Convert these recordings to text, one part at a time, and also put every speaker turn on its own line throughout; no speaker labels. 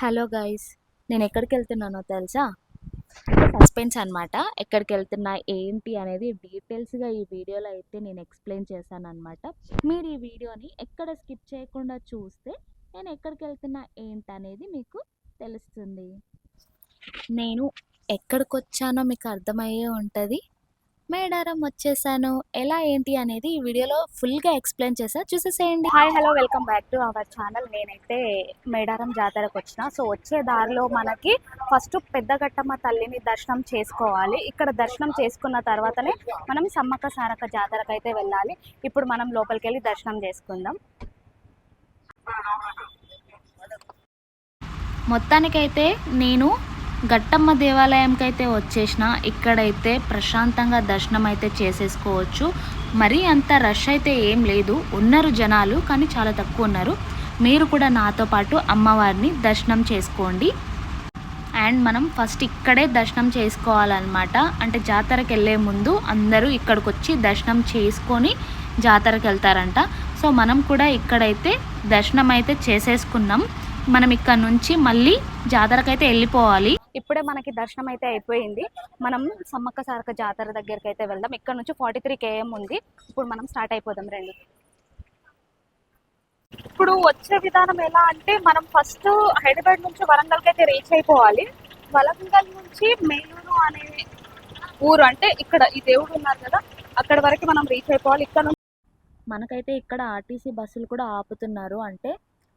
Hello guys, నేను ఎక్కడికి వెళ్తున్నానో తెలుసా? అంటే సస్పెన్స్ అనమాట. ఎక్కడికి వెళ్తున్నా ఏంటి అనేది డీటెయిల్స్గా ఈ వీడియోలో అయితే నేను ఎక్స్ప్లెయిన్ చేశాను అనమాట. మీరు ఈ వీడియోని ఎక్కడ స్కిప్ చేయకుండా చూస్తే నేను ఎక్కడికి వెళ్తున్నా ఏంటి అనేది మీకు తెలుస్తుంది. నేను ఎక్కడికి వచ్చానో మీకు అర్థమయ్యే ఉంటుంది. మేడారం వచ్చేసాను. ఎలా ఏంటి అనేది ఈ వీడియోలో ఫుల్గా ఎక్స్ప్లెయిన్ చేసా, చూసేసేయండి. Hi hello, welcome back to our channel. నేనైతే మేడారం జాతరకు వచ్చిన. సో వచ్చే దారిలో మనకి ఫస్ట్ పెద్దగట్టమ్మ తల్లిని దర్శనం చేసుకోవాలి. ఇక్కడ దర్శనం చేసుకున్న తర్వాతనే మనం సమ్మక్క సారక్క జాతరకు అయితే వెళ్ళాలి. ఇప్పుడు మనం లోపలికి వెళ్ళి దర్శనం చేసుకుందాం. మొత్తానికైతే నేను గట్టమ్మ దేవాలయంకి అయితే వచ్చేసిన. ఇక్కడైతే ప్రశాంతంగా దర్శనం అయితే చేసేసుకోవచ్చు. మరీ అంత రష్ అయితే ఏం లేదు, ఉన్నారు జనాలు, కానీ చాలా తక్కువ ఉన్నారు. మీరు కూడా నాతో పాటు అమ్మవారిని దర్శనం చేసుకోండి. అండ్ మనం ఫస్ట్ ఇక్కడే దర్శనం చేసుకోవాలన్నమాట. అంటే జాతరకు వెళ్ళే ముందు అందరూ ఇక్కడికి వచ్చి దర్శనం చేసుకొని జాతరకు వెళ్తారంట. సో మనం కూడా ఇక్కడైతే దర్శనం అయితే చేసేసుకున్నాం. మనం ఇక్కడ నుంచి మళ్ళీ జాతరకు అయితే వెళ్ళిపోవాలి. ఇప్పుడే మనకి దర్శనం అయితే అయిపోయింది. మనం సమ్మక్క సారక్క జాతర దగ్గరికి అయితే వెళ్దాం. ఇక్కడ నుంచి 43 km ఉంది. ఇప్పుడు మనం స్టార్ట్ అయిపోదాం రండి. ఇప్పుడు వచ్చే విధానం ఎలా అంటే, మనం ఫస్ట్ హైదరాబాద్ నుంచి వరంగల్కి అయితే రీచ్ అయిపోవాలి. వరంగల్ నుంచి మేలూరు అనే ఊరు, అంటే ఇక్కడ ఈ దేవుడు ఉన్నారు కదా, అక్కడ వరకు మనం రీచ్ అయిపోవాలి. ఇక్కడ నుంచి మనకైతే ఇక్కడ ఆర్టీసీ బస్సులు కూడా ఆపుతున్నారు. అంటే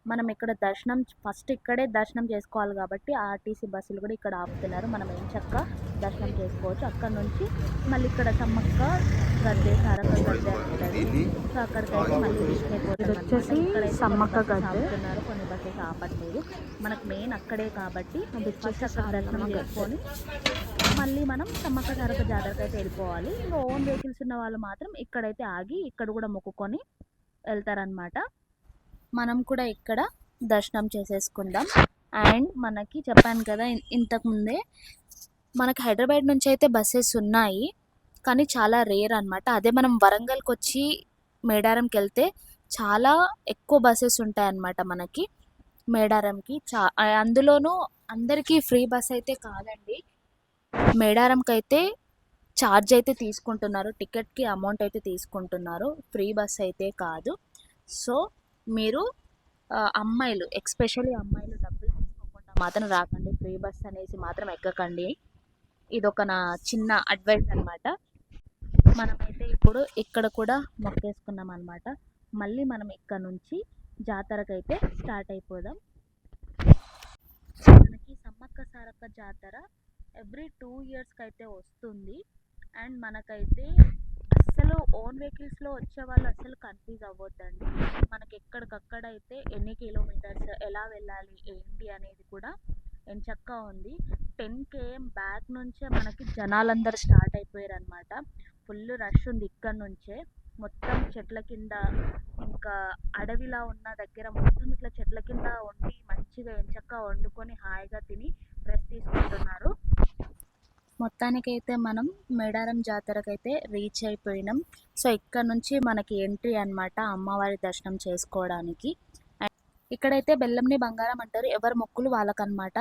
మనం ఇక్కడ దర్శనం ఫస్ట్ ఇక్కడే దర్శనం చేసుకోవాలి కాబట్టి ఆర్టీసీ బస్సులు కూడా ఇక్కడ ఆపుతున్నారు. మనం ఏం చక్క దర్శనం చేసుకోవచ్చు. అక్కడ నుంచి మళ్ళీ ఇక్కడ సమ్మక్క గద్దె సారక్క గద్దె ఉంటుంది. సో అక్కడికైతే మళ్ళీ రీచ్ అయిపోతుంది. వచ్చేసి సమ్మక్క గద్దె ఆపుతున్నారు, కొన్ని బస్సెస్ ఆపట్లేదు. మనకు మెయిన్ అక్కడే కాబట్టి ఫస్ట్ అక్కడ దర్శనం చేసుకొని మళ్ళీ మనం సమ్మక్క సారక్క జాతరకు అయితే వెళ్ళిపోవాలి. ఇంకా ఓన్ వెహికల్స్ ఉన్న వాళ్ళు మాత్రం ఇక్కడైతే ఆగి ఇక్కడ కూడా మొక్కుకొని వెళ్తారనమాట. మనం కూడా ఇక్కడ దర్శనం చేసేసుకుందాం. అండ్ మనకి చెప్పాను కదా ఇంతకుముందే, మనకి హైదరాబాద్ నుంచి అయితే బస్సెస్ ఉన్నాయి, కానీ చాలా రేర్ అనమాట. అదే మనం వరంగల్కి వచ్చి మేడారంకి వెళ్తే చాలా ఎక్కువ బస్సెస్ ఉంటాయన్నమాట మనకి మేడారంకి. అందులోనూ అందరికీ ఫ్రీ బస్ అయితే కాదండి. మేడారంకి అయితే ఛార్జ్ అయితే తీసుకుంటున్నారు, టికెట్కి అమౌంట్ అయితే తీసుకుంటున్నారు, ఫ్రీ బస్ అయితే కాదు. సో మీరు అమ్మాయిలు, ఎక్స్పెషల్లీ అమ్మాయిలు డబ్బులు తీసుకోకుండా మాత్రం రాకండి. ఫ్రీ బస్ అనేసి మాత్రం ఎక్కకండి. ఇదొక నా చిన్న అడ్వైస్ అనమాట. మనమైతే ఇప్పుడు ఇక్కడ కూడా మొక్కేసుకున్నాం అనమాట. మళ్ళీ మనం ఇక్కడ నుంచి జాతరకైతే స్టార్ట్ అయిపోదాం. మనకి సమ్మక్క సారక్క జాతర ఎవ్రీ 2 yearsకి అయితే వస్తుంది. అండ్ మనకైతే అసలు ఓన్ వెహికల్స్లో వచ్చే వాళ్ళు అసలు కన్ఫ్యూజ్ అవ్వద్దండి. మనకి ఎక్కడికక్కడ అయితే ఎన్ని కిలోమీటర్స్ ఎలా వెళ్ళాలి ఏంటి అనేది కూడా ఎంచక్కా ఉంది. 10 km బ్యాక్ నుంచే మనకి జనాలందరూ స్టార్ట్ అయిపోయారు అనమాట. ఫుల్ రష్ ఉంది. ఇక్కడ నుంచే మొత్తం చెట్ల కింద, ఇంకా అడవిలా ఉన్న దగ్గర మొత్తం ఇట్లా చెట్ల కింద వండి మంచిగా ఎంచక్కా వండుకొని హాయిగా తిని రెస్ట్ తీసుకుంటున్నారు. మొత్తానికైతే మనం మేడారం జాతరకైతే రీచ్ అయిపోయినాం. సో ఇక్కడ నుంచి మనకి ఎంట్రీ అనమాట అమ్మవారి దర్శనం చేసుకోవడానికి. ఇక్కడైతే బెల్లంని బంగారం అంటారు, ఎవరి మొక్కులు వాళ్ళకనమాట.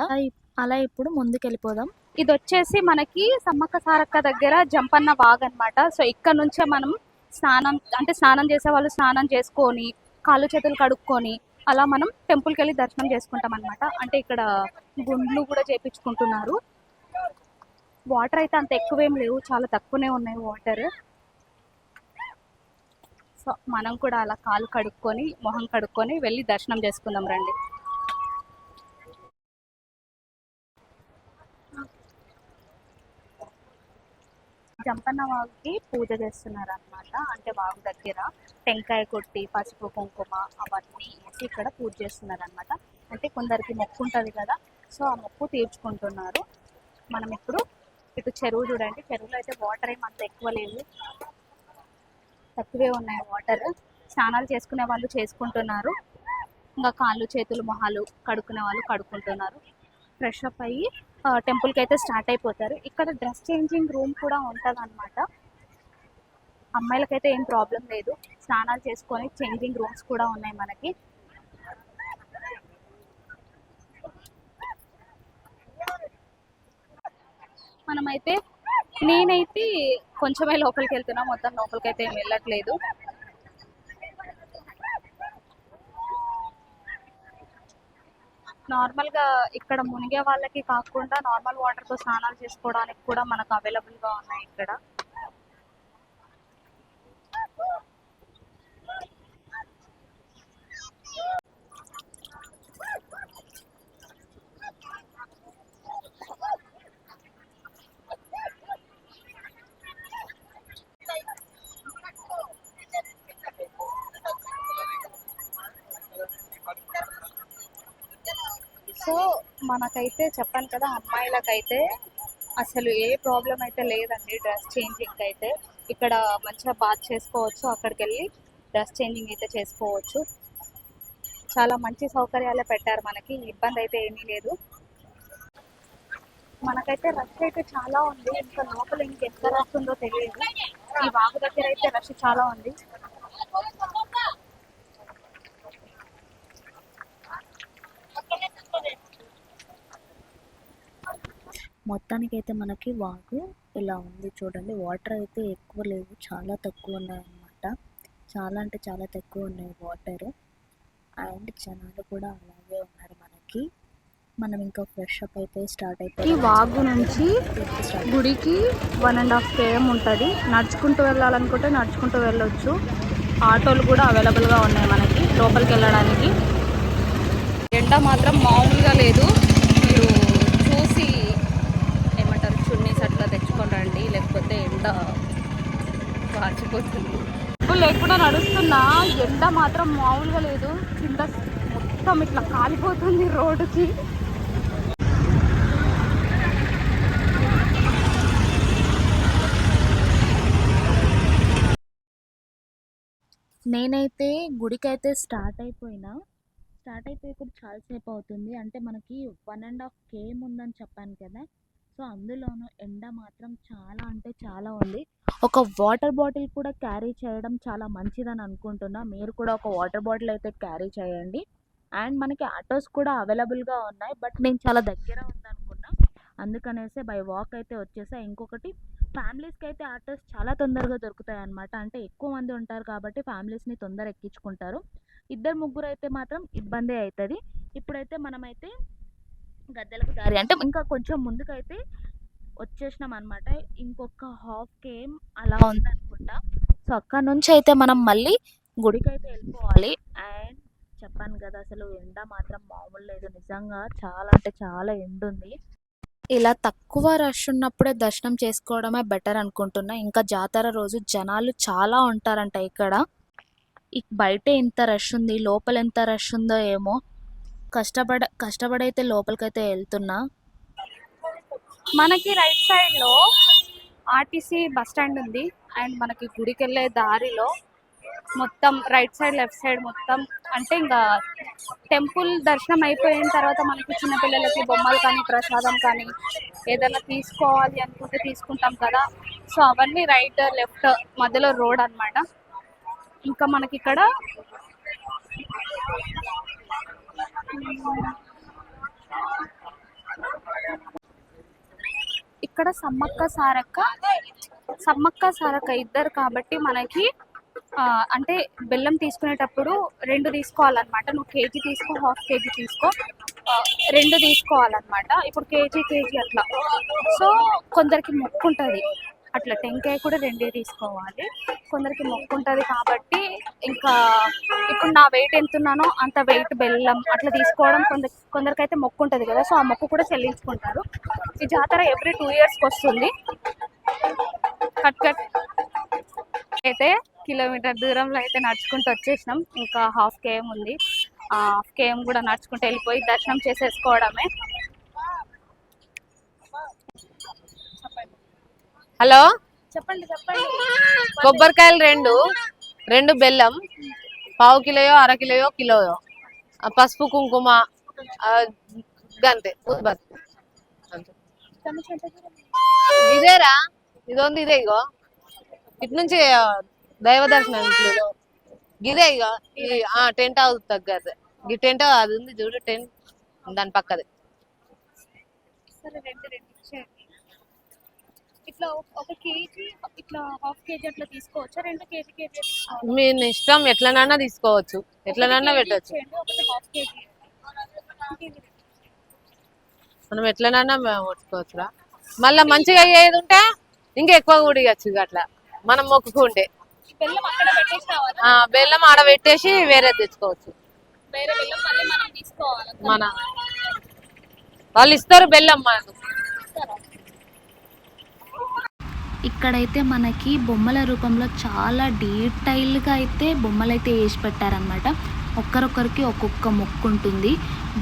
అలా ఇప్పుడు ముందుకు వెళ్ళిపోదాం. ఇది వచ్చేసి మనకి సమ్మక్క సారక్క దగ్గర జంపన్న వాగ్ అనమాట. సో ఇక్కడ నుంచే మనం స్నానం చేసే వాళ్ళు స్నానం చేసుకొని కాళ్ళు చేతులు కడుక్కొని అలా మనం టెంపుల్కి వెళ్ళి దర్శనం చేసుకుంటాం అనమాట. అంటే ఇక్కడ గుండ్లు కూడా చేపించుకుంటున్నారు. వాటర్ అయితే అంత ఎక్కువేం లేవు, చాలా తక్కువనే ఉన్నాయి వాటర్. సో మనం కూడా అలా కాలు కడుక్కొని మొహం కడుక్కొని వెళ్ళి దర్శనం చేసుకుందాం రండి. జంపన్న వాగుకి పూజ చేస్తున్నారు అనమాట. అంటే వాగు దగ్గర టెంకాయ కొట్టి పసుపు కుంకుమ అవన్నీ వేసి ఇక్కడ పూజ చేస్తున్నారు అనమాట. అంటే కొందరికి మొక్కు ఉంటుంది కదా, సో ఆ మొక్కు తీర్చుకుంటున్నారు. మనం ఇప్పుడు ఇటు చెరువు చూడండి, చెరువులో అయితే వాటర్ ఏమి అంత ఎక్కువ లేవు, తక్కువే ఉన్నాయి వాటర్. స్నానాలు చేసుకునే వాళ్ళు చేసుకుంటున్నారు, ఇంకా కాళ్ళు చేతులు మొహాలు కడుక్కునే వాళ్ళు కడుక్కుంటున్నారు. ఫ్రెష్ అప్ అయ్యి టెంపుల్కి అయితే స్టార్ట్ అయిపోతారు. ఇక్కడ డ్రెస్ చేంజింగ్ రూమ్ కూడా ఉంటుంది అనమాట. అమ్మాయిలకైతే ఏం ప్రాబ్లం లేదు, స్నానాలు చేసుకొని చేంజింగ్ రూమ్స్ కూడా ఉన్నాయి మనకి. మనమైతే నేనైతే కొంచెమే లోపలికి వెళ్తున్నా, మొత్తం లోపలికి అయితే ఏం వెళ్ళట్లేదు. నార్మల్గా ఇక్కడ మునిగే వాళ్ళకి కాకుండా నార్మల్ వాటర్తో స్నానాలు చేసుకోవడానికి కూడా మనకు అవైలబుల్గా ఉన్నాయి ఇక్కడ. సో మనకైతే చెప్పాను కదా, అమ్మాయిలకైతే అసలు ఏ ప్రాబ్లం అయితే లేదండి డ్రెస్ చేంజింగ్ అయితే. ఇక్కడ మంచిగా బాత్ చేసుకోవచ్చు, అక్కడికి వెళ్ళి డ్రెస్ చేంజింగ్ అయితే చేసుకోవచ్చు. చాలా మంచి సౌకర్యాలే పెట్టారు మనకి, ఇబ్బంది అయితే ఏమీ లేదు. మనకైతే రష్ అయితే చాలా ఉంది, ఇంకా లోపల ఇంకెంత రష్ ఉందో తెలియదు. ఈ వాగు దగ్గర అయితే రష్ చాలా ఉంది.
మొత్తానికైతే మనకి వాగు ఇలా ఉంది చూడండి. వాటర్ అయితే ఎక్కువ లేవు, చాలా తక్కువ ఉన్నాయి అన్నమాట. చాలా అంటే చాలా తక్కువ ఉన్నాయి వాటర్. అండ్ జనాలు కూడా అలాగే ఉన్నారు మనకి. మనం ఇంకా ఫ్రెష్ అప్ అయితే స్టార్ట్ అయిపోయి
ఈ వాగు నుంచి గుడికి 1.5 km ఉంటుంది. నడుచుకుంటూ వెళ్ళాలనుకుంటే నడుచుకుంటూ వెళ్ళొచ్చు. ఆటోలు కూడా అవైలబుల్గా ఉన్నాయి మనకి లోపలికి వెళ్ళడానికి. ఎండ మాత్రం మామూలుగా లేదు. మీరు చూసి ఏమంటారు, చున్నీస్ అట్లా తెచ్చుకొని రండి, లేకపోతే ఎండ వాచిపోతుంది. ఇప్పుడు లేకుండా నడుస్తున్నా, ఎండ మాత్రం మామూలుగా లేదు. కింద మొత్తం ఇట్లా కాలిపోతుంది రోడ్డుకి.
నేనైతే గుడికైతే స్టార్ట్ అయిపోయి కూడా చాలాసేపు అవుతుంది. అంటే మనకి 1.5 km ఉందని చెప్పాను కదా. సో అందులోనూ ఎండ మాత్రం చాలా అంటే చాలా ఉంది. ఒక వాటర్ బాటిల్ కూడా క్యారీ చేయడం చాలా మంచిదని అనుకుంటున్నా. మీరు కూడా ఒక వాటర్ బాటిల్ అయితే క్యారీ చేయండి. అండ్ మనకి ఆటోస్ కూడా అవైలబుల్గా ఉన్నాయి, బట్ నేను చాలా దగ్గర ఉందనుకున్నా, అందుకనేసి బై వాక్ అయితే వచ్చేసా. ఇంకొకటి, ఫ్యామిలీస్కి అయితే ఆటోస్ చాలా తొందరగా దొరుకుతాయి అన్నమాట. అంటే ఎక్కువ మంది ఉంటారు కాబట్టి ఫ్యామిలీస్ని తొందర ఎక్కించుకుంటారు. 2-3 అయితే మాత్రం ఇబ్బంది అవుతుంది. ఇప్పుడైతే మనమైతే గద్దెలకు దారి అంటే ఇంకా కొంచెం ముందుకైతే వచ్చేసినాం అనమాట. ఇంకొక 1/2 km అలా ఉందనుకుంటా. సో అక్కడ నుంచి అయితే మనం మళ్ళీ గుడికి అయితే వెళ్ళిపోవాలి. అండ్ చెప్పాను కదా, అసలు ఎండ మాత్రం మామూలు లేదు. నిజంగా చాలా అంటే చాలా ఎండ ఉంది. ఇలా తక్కువ రష్ ఉన్నప్పుడే దర్శనం చేసుకోవడమే బెటర్ అనుకుంటున్నా. ఇంకా జాతర రోజు జనాలు చాలా ఉంటారంట ఇక్కడ. బయటే ఇంత రష్ ఉంది, లోపల ఎంత రష్ ఉందో ఏమో. కష్టపడైతే లోపలికైతే వెళ్తున్నా.
మనకి రైట్ సైడ్ లో ఆర్టీసీ బస్ స్టాండ్ ఉంది. అండ్ మనకి గుడికి వెళ్ళే దారిలో మొత్తం రైట్ సైడ్ లెఫ్ట్ సైడ్ మొత్తం అంటే ఇంకా టెంపుల్ దర్శనం అయిపోయిన తర్వాత మనకి చిన్నపిల్లలకి బొమ్మలు కానీ ప్రసాదం కానీ ఏదైనా తీసుకోవాలి అనుకుంటే తీసుకుంటాం కదా. సో అవన్నీ రైట్ లెఫ్ట్ మధ్యలో రోడ్ అన్నమాట. ఇంకా మనకి ఇక్కడ ఇక్కడ సమ్మక్క సారక్క ఇద్దరు కాబట్టి మనకి అంటే బెల్లం తీసుకునేటప్పుడు 2 తీసుకోవాలన్నమాట. నువ్వు కేజీ తీసుకో, 1/2 kg తీసుకో, 2 తీసుకోవాలన్నమాట. ఇప్పుడు కేజీ అట్లా. సో కొందరికి మొక్కు ఉంటుంది, అట్లా టెంకాయ కూడా 2 తీసుకోవాలి. కొందరికి మొక్కు ఉంటుంది కాబట్టి ఇంకా ఇప్పుడు నా వెయిట్ ఎంత ఉన్నానో అంత వెయిట్ బెల్లం అట్లా తీసుకోవడం. కొందరికైతే మొక్కు ఉంటుంది కదా, సో ఆ మొక్కు కూడా చెల్లించుకుంటారు. ఈ జాతర ఎవ్రీ 2 yearsకి వస్తుంది. కట్ అయితే కిలోమీటర్ దూరంలో అయితే నడుచుకుంటూ వచ్చేసినాం. ఇంకా 1/2 km ఉంది. 1/2 km కూడా నడుచుకుంటూ వెళ్ళిపోయి దర్శనం చేసేసుకోవడమే.
హలో,
చెప్పండి.
కొబ్బరికాయలు 2 బెల్లం, 1/2 కిలోయో 1/2 కిలోయో కిలోయో, పసుపు కుంకుమ, గంతే. ఇదేరా, ఇదొంది, ఇదే ఇగో ఇటు నుంచి దైవ దర్శనం ఇదే ఇగో. టెంట్ హౌస్ తగ్గదు. ఈ టెంట్ అది ఉంది చూడు, టెంట్ దాని పక్కది.
ఇట్లా ఒక కేజీ ఇట్లా హాఫ్ కేజీ అట్లా తీసుకోవచ్చా 2 కేజీ తీసుకోవాలా?
మీ ఇష్టం, ఎట్లనన్నా తీసుకోవచ్చు, ఎట్లనన్నా
ఒకటి కేజీ
పెట్టచ్చు.
ఇచ్చేయండి, ఒకటి హాఫ్ కేజీ.
మనం ఎట్లనన్నా కొట్టుకోవచ్చురా. మళ్ళీ మంచిగా అయ్యేది ఉంటే ఇంకా ఎక్కువ కూడా ఇవ్వచ్చు అట్లా మనం మొక్కుకుంటే.
బెల్లం అక్కడ పెట్టేసి రావాలా?
బెల్లం ఆడ పెట్టేసి వేరే తెచ్చుకోవచ్చు.
వేరే బెల్లం మళ్ళీ మనం తీసుకోవాలి.
మన వాళ్ళు ఇస్తారు బెల్లం మనకు.
ఇక్కడైతే మనకి బొమ్మల రూపంలో చాలా డీటెయిల్గా అయితే బొమ్మలు అయితే వేసి పెట్టారనమాట. ఒక్కరొక్కరికి ఒక్కొక్క మొక్కు ఉంటుంది.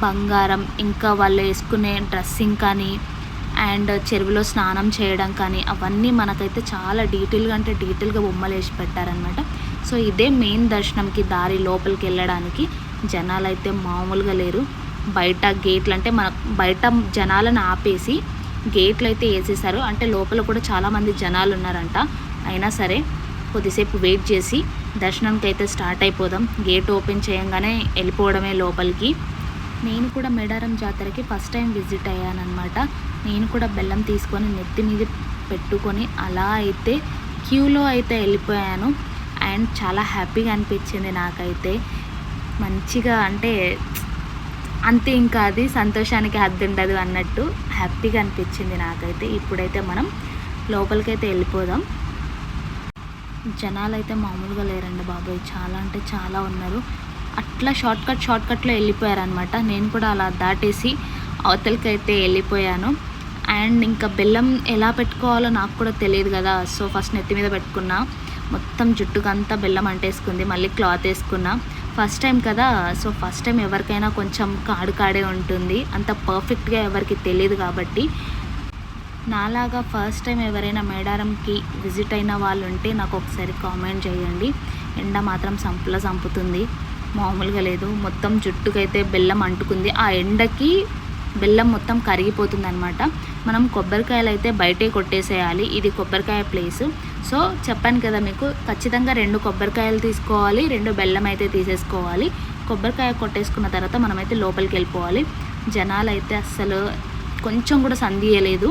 బంగారం, ఇంకా వాళ్ళు వేసుకునే డ్రెస్సింగ్ కానీ, అండ్ చెరువులో స్నానం చేయడం కానీ, అవన్నీ మనకైతే చాలా డీటెయిల్గా అంటే డీటెయిల్గా బొమ్మలు వేసి పెట్టారనమాట. సో ఇదే మెయిన్ దర్శనంకి దారి లోపలికి వెళ్ళడానికి. జనాలు అయితే మామూలుగా లేరు. బయట గేట్లు అంటే మన బయట జనాలను ఆపేసి గేట్లు అయితే వేసేసారు. అంటే లోపల కూడా చాలామంది జనాలు ఉన్నారంట. అయినా సరే కొద్దిసేపు వెయిట్ చేసి దర్శనంకి అయితే స్టార్ట్ అయిపోదాం. గేట్ ఓపెన్ చేయంగానే వెళ్ళిపోవడమే లోపలికి. నేను కూడా మేడారం జాతరకి ఫస్ట్ టైం విజిట్ అయ్యానమాట. నేను కూడా బెల్లం తీసుకొని నెత్తి మీద పెట్టుకొని అలా అయితే క్యూలో అయితే వెళ్ళిపోయాను. అండ్ చాలా హ్యాపీగా అనిపించింది నాకైతే. మంచిగా అంటే అంతే, ఇంకా అది సంతోషానికి హద్దు ఉండదు అన్నట్టు హ్యాపీగా అనిపించింది నాకైతే. ఇప్పుడైతే మనం లోపలికైతే వెళ్ళిపోదాం. జనాలు అయితే మామూలుగా లేరండి బాబాయ్, చాలా అంటే చాలా ఉన్నారు. అట్లా షార్ట్కట్లో వెళ్ళిపోయారనమాట. నేను కూడా అలా దాటేసి అవతలకైతే వెళ్ళిపోయాను. అండ్ ఇంకా బెల్లం ఎలా పెట్టుకోవాలో నాకు కూడా తెలియదు కదా. సో ఫస్ట్ నెత్తి మీద పెట్టుకున్నా, మొత్తం జుట్టుకంతా బెల్లం అంటేసుకుంది. మళ్ళీ క్లాత్ వేసుకున్నా. ఫస్ట్ టైం కదా, సో ఫస్ట్ టైం ఎవరికైనా కొంచెం కాడే ఉంటుంది. అంత పర్ఫెక్ట్గా ఎవరికి తెలియదు కాబట్టి. నాలాగా ఫస్ట్ టైం ఎవరైనా మేడారంకి విజిట్ అయిన వాళ్ళు ఉంటే నాకు ఒకసారి కామెంట్ చేయండి. ఎండ మాత్రం చంపుతుంది, మామూలుగా లేదు. మొత్తం జుట్టుకైతే బెల్లం అంటుకుంది. ఆ ఎండకి బెల్లం మొత్తం కరిగిపోతుంది అనమాట. మనం కొబ్బరికాయలు అయితే బయటే కొట్టేసేయాలి. ఇది కొబ్బరికాయ ప్లేసు. సో చెప్పాను కదా మీకు, ఖచ్చితంగా 2 కొబ్బరికాయలు తీసుకోవాలి, 2 బెల్లం అయితే తీసేసుకోవాలి. కొబ్బరికాయ కొట్టేసుకున్న తర్వాత మనమైతే లోపలికి వెళ్ళిపోవాలి. జనాలు అయితే అస్సలు కొంచెం కూడా సంధియలేదు.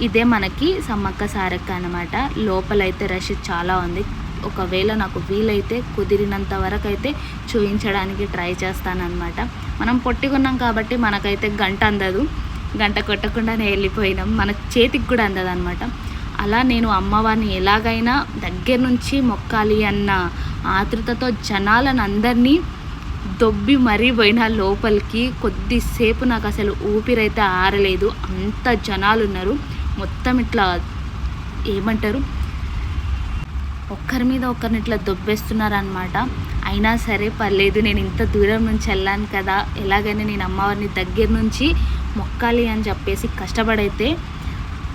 ఇదే మనకి సమ్మక్క సారక్క అనమాట. లోపలైతే రష్ చాలా ఉంది. ఒకవేళ నాకు వీలైతే కుదిరినంత వరకు అయితే చూపించడానికి ట్రై చేస్తానన్నమాట. మనం పొట్టిగున్నాం కాబట్టి మనకైతే గంట అందదు. గంట కొట్టకుండానే వెళ్ళిపోయినాం. మన చేతికి కూడా అందదు అనమాట. అలా నేను అమ్మవారిని ఎలాగైనా దగ్గర నుంచి మొక్కాలి అన్న ఆతృతతో జనాలను అందరినీ దొబ్బి మరీ పోయినా లోపలికి. కొద్దిసేపు నాకు అసలు ఊపిరైతే ఆరలేదు, అంత జనాలు ఉన్నారు. మొత్తం ఇట్లా ఏమంటారు, ఒక్కరి మీద ఒకరిని ఇట్లా దొబ్బేస్తున్నారు అనమాట. అయినా సరే పర్లేదు, నేను ఇంత దూరం నుంచి వెళ్ళాను కదా, ఎలాగైనా నేను అమ్మవారిని దగ్గర నుంచి మొక్కాలి అని చెప్పేసి కష్టపడైతే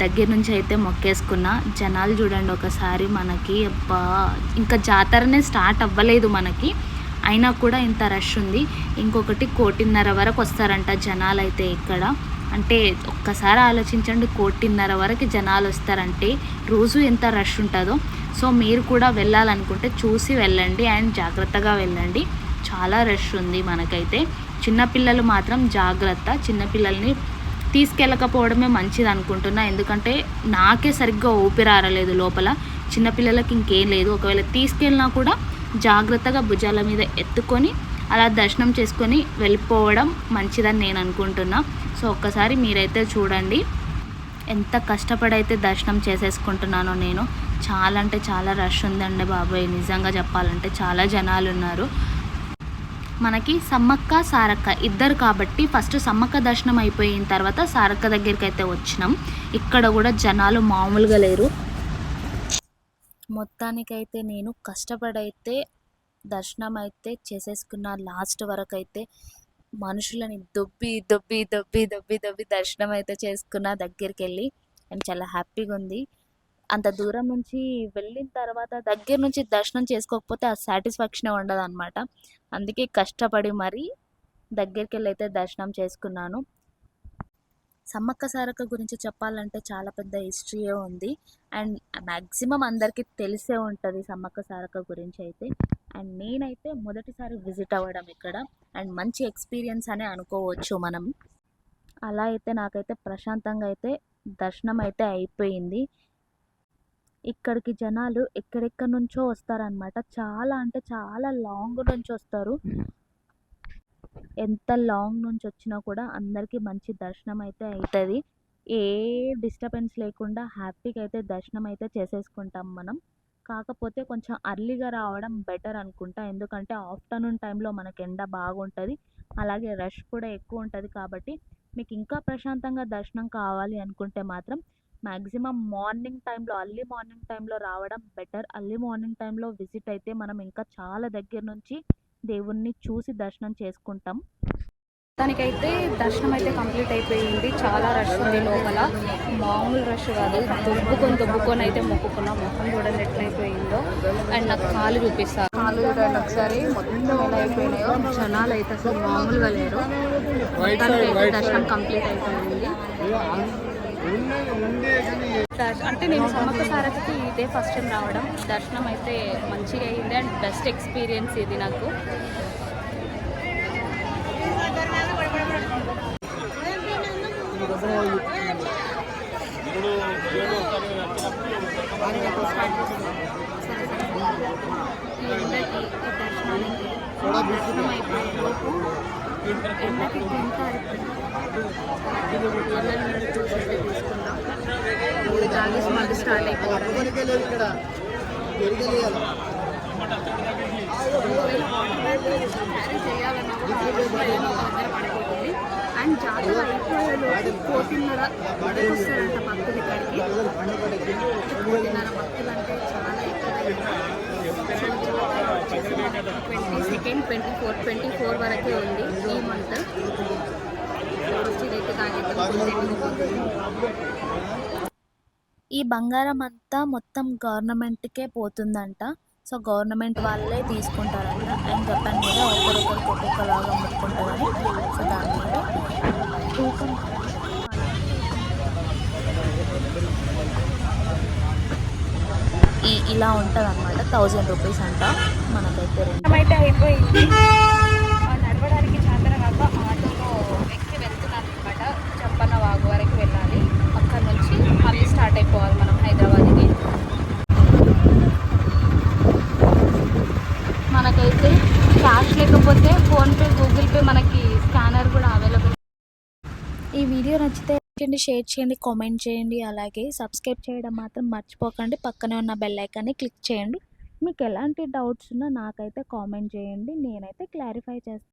దగ్గర నుంచి అయితే మొక్కేసుకున్నా. జనాలు చూడండి ఒకసారి, మనకి అబ్బా ఇంకా జాతరనే స్టార్ట్ అవ్వలేదు మనకి, అయినా కూడా ఇంత రష్ ఉంది. ఇంకొకటి 1:30 వరకు వస్తారంట జనాలు అయితే ఇక్కడ. అంటే ఒక్కసారి ఆలోచించండి, 1:30 వరకు జనాలు వస్తారంటే రోజు ఎంత రష్ ఉంటుందో. సో మీరు కూడా వెళ్ళాలనుకుంటే చూసి వెళ్ళండి అండ్ జాగ్రత్తగా వెళ్ళండి. చాలా రష్ ఉంది మనకైతే. చిన్నపిల్లలు మాత్రం జాగ్రత్త, చిన్నపిల్లల్ని తీసుకెళ్ళకపోవడమే మంచిది అనుకుంటున్నా. ఎందుకంటే నాకే సరిగ్గా ఊపిరారలేదు లోపల, చిన్నపిల్లలకి ఇంకేం లేదు. ఒకవేళ తీసుకెళ్ళినా కూడా జాగ్రత్తగా భుజాల మీద ఎత్తుకొని అలా దర్శనం చేసుకొని వెళ్ళిపోవడం మంచిదని నేను అనుకుంటున్నా. సో ఒక్కసారి మీరైతే చూడండి ఎంత కష్టపడైతే దర్శనం చేసేసుకుంటున్నానో నేను. చాలా అంటే చాలా రష్ ఉందండి బాబాయ్, నిజంగా చెప్పాలంటే చాలా జనాలు ఉన్నారు. మనకి సమ్మక్క సారక్క ఇద్దరు కాబట్టి ఫస్ట్ సమ్మక్క దర్శనం అయిపోయిన తర్వాత సారక్క దగ్గరికి అయితే వచ్చినాం. ఇక్కడ కూడా జనాలు మామూలుగా లేరు. మొత్తానికైతే నేను కష్టపడైతే దర్శనం అయితే చేసేసుకున్న. లాస్ట్ వరకు అయితే మనుషులని దొబ్బి దొబ్బి దొబ్బి దొబ్బి దొబ్బి దర్శనం అయితే చేసుకున్న దగ్గరికి వెళ్ళి. అండ్ చాలా హ్యాపీగా ఉంది. అంత దూరం నుంచి వెళ్ళిన తర్వాత దగ్గర నుంచి దర్శనం చేసుకోకపోతే ఆ సాటిస్ఫాక్షన్ ఉండదు అనమాట. అందుకే కష్టపడి మరీ దగ్గరికి వెళ్ళి అయితే దర్శనం చేసుకున్నాను. సమ్మక్క సారక్క గురించి చెప్పాలంటే చాలా పెద్ద హిస్టరీయే ఉంది. అండ్ మ్యాక్సిమం అందరికీ తెలిసే ఉంటుంది సమ్మక్క సారక్క గురించి అయితే. అండ్ నేనైతే మొదటిసారి విజిట్ అవ్వడం ఇక్కడ, అండ్ మంచి ఎక్స్పీరియన్స్ అనే అనుకోవచ్చు మనం. అలా అయితే నాకైతే ప్రశాంతంగా అయితే దర్శనం అయితే అయిపోయింది. ఇక్కడికి జనాలు ఎక్కడెక్కడి నుంచో వస్తారనమాట. చాలా అంటే చాలా లాంగ్ నుంచి వస్తారు. ఎంత లాంగ్ నుంచి వచ్చినా కూడా అందరికీ మంచి దర్శనం అయితే అవుతుంది. ఏ డిస్టర్బెన్స్ లేకుండా హ్యాపీగా అయితే దర్శనం అయితే చేసేసుకుంటాం మనం. కాకపోతే కొంచెం అర్లీగా రావడం బెటర్ అనుకుంటా. ఎందుకంటే ఆఫ్టర్నూన్ టైంలో మనకి ఎండ బాగుంటుంది, అలాగే రష్ కూడా ఎక్కువ ఉంటుంది. కాబట్టి మీకు ఇంకా ప్రశాంతంగా దర్శనం కావాలి అనుకుంటే మాత్రం మ్యాక్సిమం మార్నింగ్ టైంలో, అర్లీ మార్నింగ్ టైంలో రావడం బెటర్. అర్లీ మార్నింగ్ టైంలో విజిట్ అయితే మనం ఇంకా చాలా దగ్గర నుంచి దేవుణ్ణి చూసి దర్శనం చేసుకుంటాం.
దానికైతే దర్శనం అయితే కంప్లీట్ అయిపోయింది. చాలా రష్ ఉంది లోపల, మామూలు రష్ కాదు. దుబ్బుకొని అయితే మొక్కుకున్నాం. మొహం చూడండి ఎట్లయిపోయిందో. అండ్ నాకు కాలు చూపిస్తా, కాలు చూడండి ఒకసారి మొత్తం ఎలా అయిపోయినాయో. జనాలు అయితే అసలు మామూలుగా లేరు. మొత్తానికైతే దర్శనం కంప్లీట్ అయిపోయింది. అంటే నేను సమ్మక్క సారథికి ఇదే ఫస్ట్ టైం రావడం. దర్శనం అయితే మంచిగా అయింది అండ్ బెస్ట్ ఎక్స్పీరియన్స్ ఇది నాకు. దర్శనం అయిపోయేలోపు ఎండకి తీసుకున్నాం. 3 తాగేసి మళ్ళీ స్టార్ట్ అయిపోవడం. చేయాలన్నా కూడా పడిపోతుంది. అండ్ జాతర అయిపోయేలోపు 4:30 వస్తారంట భక్తులు ఇక్కడికి. 4:30 భక్తులు అంటే చాలా ఎక్కువ. 22nd, 24 వరకే ఉంది ఈ మంత్. ఇదైతే
ఈ బంగారం అంతా మొత్తం గవర్నమెంట్కే పోతుందంట. సో గవర్నమెంట్ వాళ్ళే తీసుకుంటారంట. అండ్ చెప్పాను కదా ఒక్కొక్కరికి ఒక్కొక్కలాగా అమ్ముకుంటారని. సో దాని మీద తూకం ఇలా ఉంటుంది అనమాట. 1000 రూపీస్ అంట. మనకైతే
అయితే అయిపోయింది. నడవడానికి చాతన కాక ఆటోలో ఎక్కి వెళ్తున్నాను అనమాట. చంపన్న వాగు వరకు వెళ్ళాలి. అక్కడ నుంచి మళ్ళీ స్టార్ట్ అయిపోవాలి మనం హైదరాబాద్కి. మనకైతే క్యాష్ లేకపోతే ఫోన్పే, గూగుల్ పే, మనకి స్కానర్ కూడా అవైలబుల్.
ఈ వీడియో నచ్చితే షేర్ చేయండి, కామెంట్ చేయండి, అలాగే సబ్స్క్రైబ్ చేయడం మాత్రం మర్చిపోకండి. పక్కనే ఉన్న బెల్ ఐకాన్ని క్లిక్ చేయండి. మీకు ఎలాంటి డౌట్స్ ఉన్నా నాకైతే కామెంట్ చేయండి, నేనైతే క్లారిఫై చేస్తాను.